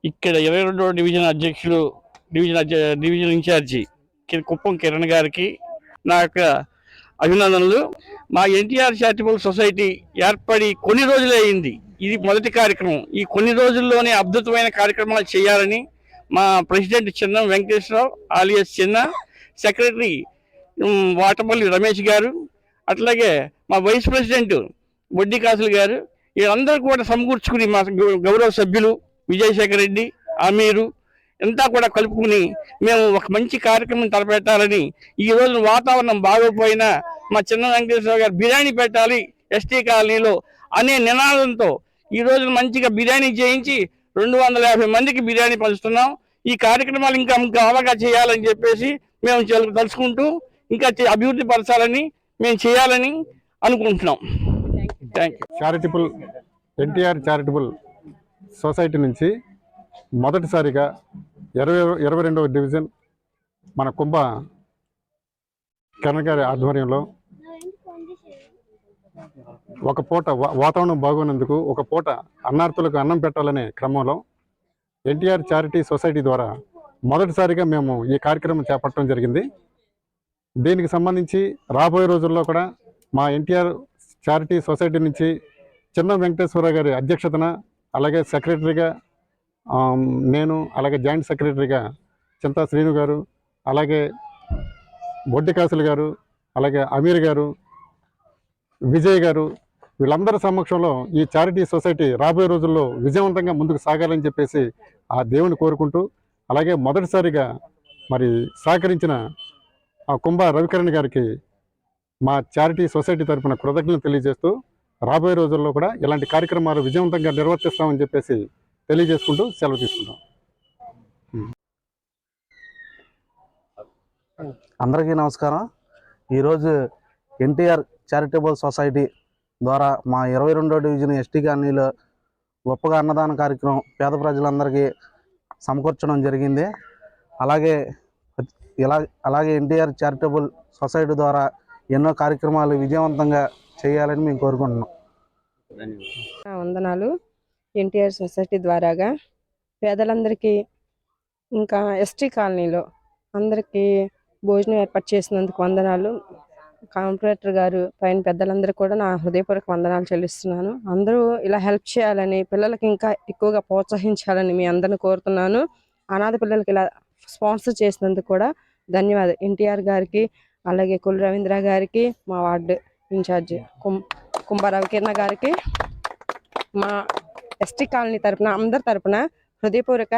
ఇక్కడ 22వ డివిజన్ అధ్యక్షులు, division incharge Kuppam Kiran గారికి నా యొక్క అభినందనలు. మా ఎన్టీఆర్ చారిటబుల్ సొసైటీ ఏర్పడి కొన్ని రోజులే అయింది. ఇది మొదటి కార్యక్రమం. ఈ కొన్ని రోజుల్లోనే అద్భుతమైన కార్యక్రమాలు చేయాలని మా ప్రెసిడెంట్ చిన్న వెంకటేశ్వరరావు ఆలియస్ చిన్న, సెక్రటరీ వాటపల్లి రమేష్ గారు, అట్లాగే మా వైస్ ప్రెసిడెంట్ బొడ్డి కాసులు గారు, వీళ్ళందరూ కూడా సమకూర్చుకుని మా గౌరవ సభ్యులు విజయశేఖర్ రెడ్డి, అమీరు అంతా కూడా కలుపుకుని మేము ఒక మంచి కార్యక్రమం తలపెట్టాలని, ఈ రోజు వాతావరణం బాగోపోయినా మా చిన్న వెంకటేశ్వర గారు బిర్యానీ పెట్టాలి ఎస్టీ కాలనీలో అనే నినాదంతో ఈ రోజు మంచిగా బిర్యానీ చేయించి 250 మందికి బిర్యానీ పంచుతున్నాం. ఈ కార్యక్రమాలు ఇంకా బాగా చేయాలని చెప్పేసి మేము తలుచుకుంటూ ఇంకా అభివృద్ధి పరచాలని మేము చేయాలని అనుకుంటున్నాం. చారిటబుల్ ఎన్టీఆర్ చారిటబుల్ సొసైటీ నుంచి మొదటిసారిగా 22వ డివిజన్ మన కుంభ కిరణ్ గారి ఆధ్వర్యంలో ఒక పూట వాతావరణం బాగోనందుకు ఒక పూట అన్నార్థులకు అన్నం పెట్టాలనే క్రమంలో ఎన్టీఆర్ చారిటీ సొసైటీ ద్వారా మొదటిసారిగా మేము ఈ కార్యక్రమం చేపట్టడం జరిగింది. దీనికి సంబంధించి రాబోయే రోజుల్లో కూడా మా ఎన్టీఆర్ చారిటీ సొసైటీ నుంచి చిన్న వెంకటేశ్వర గారి అధ్యక్షతన, అలాగే సెక్రటరీగా నేను, అలాగే జాయింట్ సెక్రటరీగా చింతా శ్రీను గారు, అలాగే బొడ్డి కాసులు గారు, అలాగే అమీర్ గారు, విజయ్ గారు, వీళ్ళందరి సమక్షంలో ఈ చారిటీ సొసైటీ రాబోయే రోజుల్లో విజయవంతంగా ముందుకు సాగాలని చెప్పేసి ఆ దేవుని కోరుకుంటూ, అలాగే మొదటిసారిగా మరి సహకరించిన ఆ కుంభ రవికిరణ్ గారికి మా చారిటీ సొసైటీ తరఫున కృతజ్ఞతలు తెలియజేస్తూ, రాబోయే రోజుల్లో కూడా ఇలాంటి కార్యక్రమాలు విజయవంతంగా నిర్వర్తిస్తామని చెప్పేసి తెలియజేసుకుంటూ సెలవు తీసుకుంటాం. అందరికీ నమస్కారం. ఈరోజు ఎన్టీఆర్ చారిటబుల్ సొసైటీ ద్వారా మా 22వ డివిజన్ ఎస్టీ కాలనీలో గొప్పగా అన్నదాన కార్యక్రమం పేద ప్రజలందరికీ సమకూర్చడం జరిగింది. అలాగే ఎన్టీఆర్ చారిటబుల్ సొసైటీ ద్వారా ఎన్నో కార్యక్రమాలు విజయవంతంగా చేయాలని మేము కోరుకుంటున్నాం. వందనాలు. ఎన్టీఆర్ సొసైటీ ద్వారాగా పేదలందరికీ ఇంకా ఎస్టీ కాలనీలో అందరికీ భోజనం ఏర్పాటు చేసినందుకు వందనాలు. కాంట్రాక్టర్ గారు పైన పెద్దలందరూ కూడా నా హృదయపూర్వక వందనాలు చెల్లిస్తున్నాను. అందరూ ఇలా హెల్ప్ చేయాలని, పిల్లలకి ఇంకా ఎక్కువగా ప్రోత్సహించాలని మీ అందరిని కోరుతున్నాను. అనాథ పిల్లలకి ఇలా స్పాన్సర్ చేసినందుకు కూడా ధన్యవాదాలు ఎన్టీఆర్ గారికి, అలాగే కుల రవీంద్ర గారికి, మా వార్డు ఇన్ఛార్జి కుంభ రవికిరణ గారికి, మా ఎస్టీ కాలనీ తరపున అందరి తరపున హృదయపూర్వక